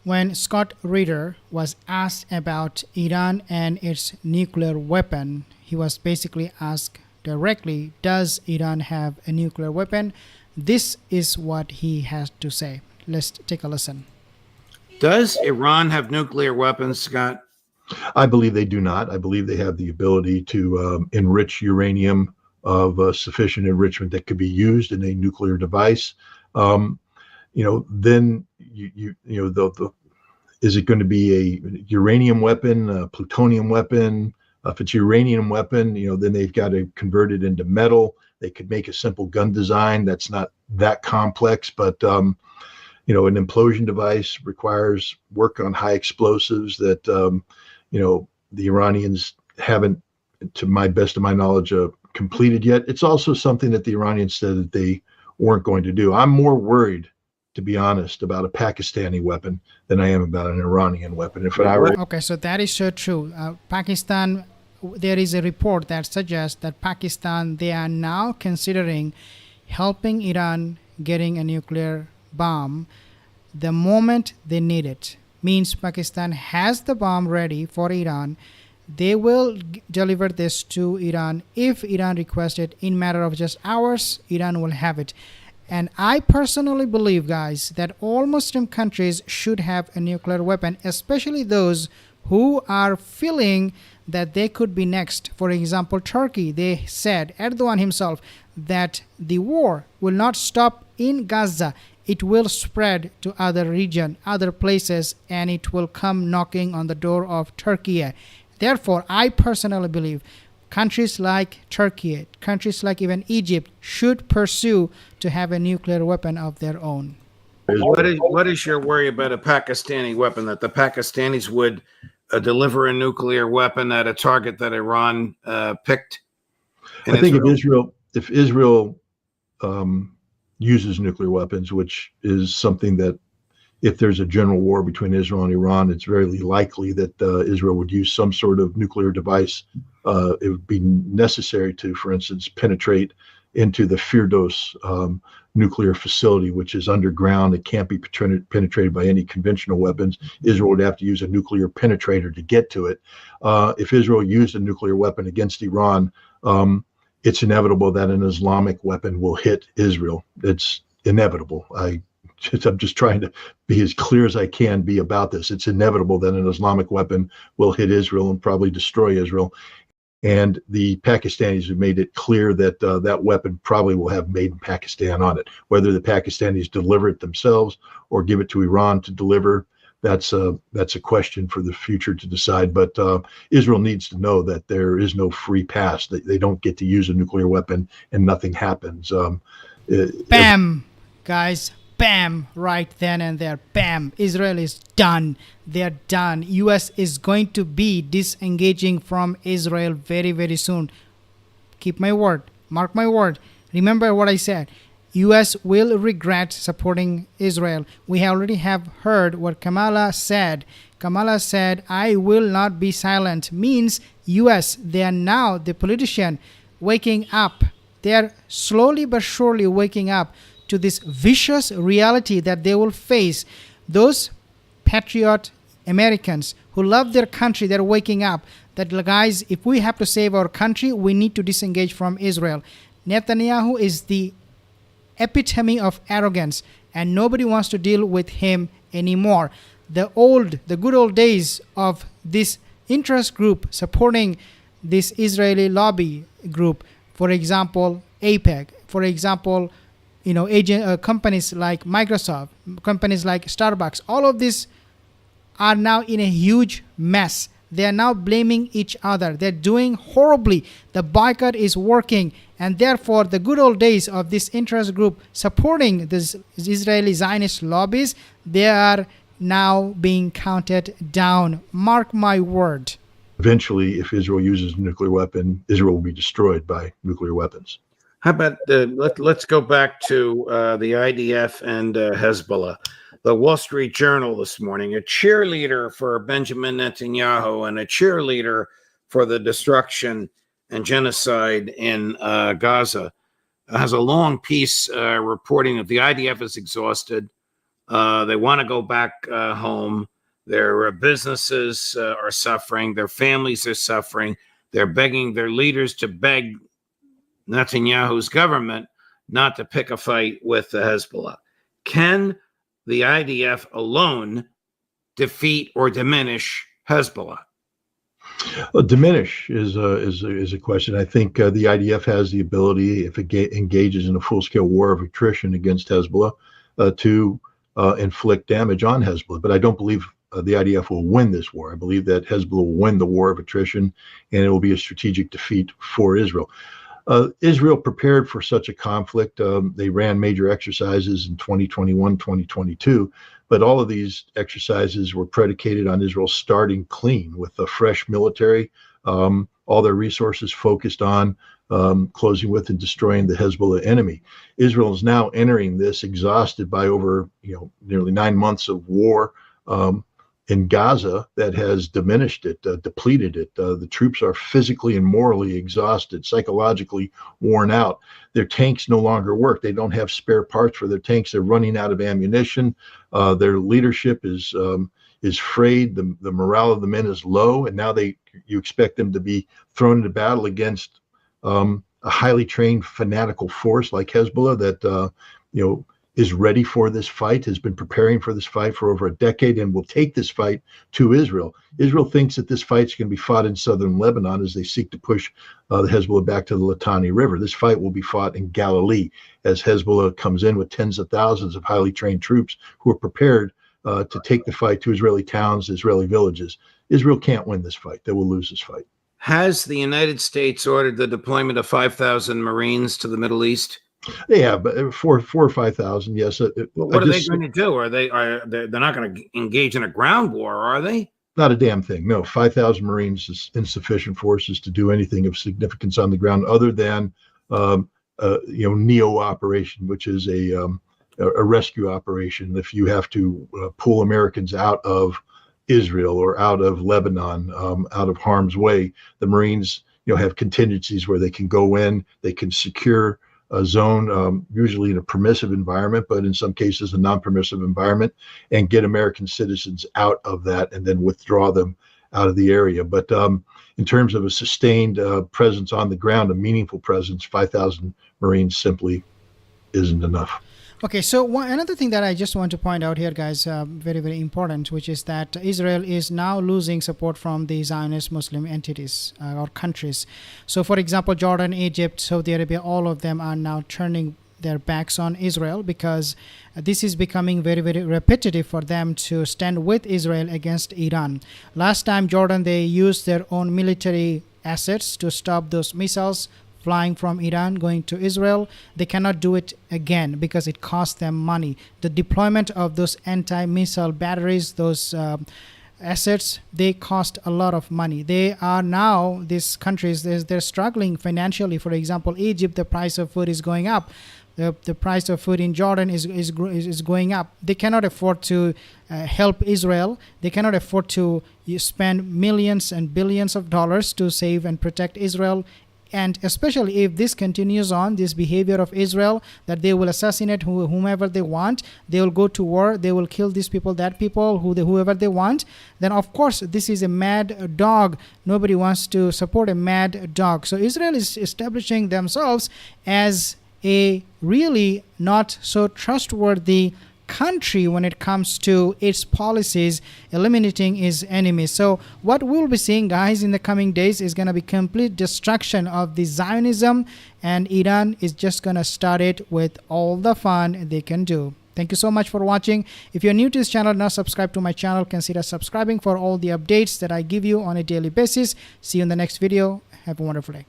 When Scott Ritter was asked about Iran and its nuclear weapon, he was basically asked directly, does Iran have a nuclear weapon? This is what he has to say. Let's take a listen. Does Iran have nuclear weapons, Scott? I believe they do not. I believe they have the ability to enrich uranium of sufficient enrichment that could be used in a nuclear device. Then is it going to be a uranium weapon, a plutonium weapon? If it's a uranium weapon, then they've got to convert it into metal. They could make a simple gun design that's not that complex, but an implosion device requires work on high explosives that the Iranians haven't, to my best of my knowledge, completed yet. It's also something that the Iranians said that they weren't going to do. I'm more worried, to be honest, about a Pakistani weapon than I am about an Iranian weapon. Okay, so that is so true. Pakistan, there is a report that suggests that Pakistan, they are now considering helping Iran getting a nuclear bomb the moment they need it. Means Pakistan has the bomb ready for Iran. They will deliver this to Iran. If Iran requests it in matter of just hours, Iran will have it. And I personally believe, guys, that all Muslim countries should have a nuclear weapon, especially those who are feeling that they could be next. For example, Turkey, they said, Erdogan himself, that the war will not stop in Gaza. It will spread to other region, other places, and it will come knocking on the door of Turkey. Therefore, I personally believe countries like Turkey, countries like even Egypt should pursue to have a nuclear weapon of their own. What is your worry about a Pakistani weapon, that the Pakistanis would deliver a nuclear weapon at a target that Iran picked? I think if Israel uses nuclear weapons, which is something that, if there's a general war between Israel and Iran, it's very likely that Israel would use some sort of nuclear device. It would be necessary to, for instance, penetrate into the Firdos nuclear facility, which is underground. It can't be penetrated by any conventional weapons. Israel would have to use a nuclear penetrator to get to it. If Israel used a nuclear weapon against Iran, it's inevitable that an Islamic weapon will hit Israel. It's inevitable. I'm just trying to be as clear as I can be about this. It's inevitable that an Islamic weapon will hit Israel and probably destroy Israel. And the Pakistanis have made it clear that that weapon probably will have made in Pakistan on it. Whether the Pakistanis deliver it themselves or give it to Iran to deliver, that's a question for the future to decide. But Israel needs to know that there is no free pass. They don't get to use a nuclear weapon and nothing happens. Bam, guys. Bam, right then and there. Bam, Israel is done. They're done. US is going to be disengaging from Israel very, very soon. Keep my word. Mark my word. Remember what I said. US will regret supporting Israel. We already have heard what Kamala said. Kamala said, I will not be silent. Means US, they are now, the politician, waking up. They are slowly but surely waking up to this vicious reality that they will face. Those patriot Americans who love their country, they're waking up that, guys, if we have to save our country, we need to disengage from Israel. Netanyahu is the epitome of arrogance, and nobody wants to deal with him anymore. The good old days of this interest group supporting this Israeli lobby group, for example, AIPAC, for example, companies like Microsoft, companies like Starbucks, all of these are now in a huge mess. They are now blaming each other. They're doing horribly. The boycott is working, and therefore the good old days of this interest group supporting this Israeli Zionist lobbies, they are now being counted down. Mark my word. Eventually, if Israel uses a nuclear weapon, Israel will be destroyed by nuclear weapons. How about let's go back to the IDF and Hezbollah. The Wall Street Journal this morning, a cheerleader for Benjamin Netanyahu and a cheerleader for the destruction and genocide in Gaza, has a long piece reporting that the IDF is exhausted. They want to go back home. Their businesses are suffering. Their families are suffering. They're begging their leaders to beg Netanyahu's government not to pick a fight with the Hezbollah. Can the IDF alone defeat or diminish Hezbollah? Diminish is a question. I think the IDF has the ability, if it engages in a full-scale war of attrition against Hezbollah, to inflict damage on Hezbollah. But I don't believe the IDF will win this war. I believe that Hezbollah will win the war of attrition, and it will be a strategic defeat for Israel. Israel prepared for such a conflict. They ran major exercises in 2021, 2022, but all of these exercises were predicated on Israel starting clean with a fresh military, all their resources focused on closing with and destroying the Hezbollah enemy. Israel is now entering this exhausted by over nearly 9 months of war in Gaza that has diminished it, depleted it. The troops are physically and morally exhausted, psychologically worn out. Their tanks no longer work. They don't have spare parts for their tanks. They're running out of ammunition. Their leadership is frayed. The morale of the men is low, and now you expect them to be thrown into battle against a highly trained fanatical force like Hezbollah that is ready for this fight, has been preparing for this fight for over a decade, and will take this fight to Israel. Israel thinks that this fight's going to be fought in southern Lebanon as they seek to push the Hezbollah back to the Litani River. This fight will be fought in Galilee as Hezbollah comes in with tens of thousands of highly trained troops who are prepared to take the fight to Israeli towns, Israeli villages. Israel can't win this fight. They will lose this fight. Has the United States ordered the deployment of 5,000 Marines to the Middle East? Yeah, but 4,000 or 5,000, yes. What are they going to do? They're not going to engage in a ground war, are they? Not a damn thing. No, 5,000 Marines is insufficient forces to do anything of significance on the ground, other than NEO operation, which is a rescue operation. If you have to pull Americans out of Israel or out of Lebanon, out of harm's way, the Marines have contingencies where they can go in, they can secure a zone, usually in a permissive environment, but in some cases a non-permissive environment, and get American citizens out of that and then withdraw them out of the area. But in terms of a sustained presence on the ground, a meaningful presence, 5,000 Marines simply isn't enough. Okay, so another thing that I just want to point out here, guys, very, very important, which is that Israel is now losing support from the Zionist Muslim entities or countries. So, for example, Jordan, Egypt, Saudi Arabia, all of them are now turning their backs on Israel because this is becoming very, very repetitive for them to stand with Israel against Iran. Last time, Jordan, they used their own military assets to stop those missiles flying from Iran going to Israel. They cannot do it again because it costs them money. The deployment of those anti-missile batteries, those assets, they cost a lot of money. They are now, these countries, they're struggling financially. For example, Egypt, the price of food is going up. The price of food in Jordan is going up. They cannot afford to help Israel. They cannot afford to spend millions and billions of dollars to save and protect Israel. And especially if this continues on, this behavior of Israel, that they will assassinate whomever they want, they will go to war, they will kill these people, that people, whoever they want, then of course this is a mad dog. Nobody wants to support a mad dog. So Israel is establishing themselves as a really not so trustworthy country when it comes to its policies, eliminating its enemies. So what we'll be seeing, guys, in the coming days is going to be complete destruction of the Zionism, and Iran is just going to start it with all the fun they can do. Thank you so much for watching. If you're new to this channel, not subscribed to my channel, consider subscribing for all the updates that I give you on a daily basis. See you in the next video. Have a wonderful day.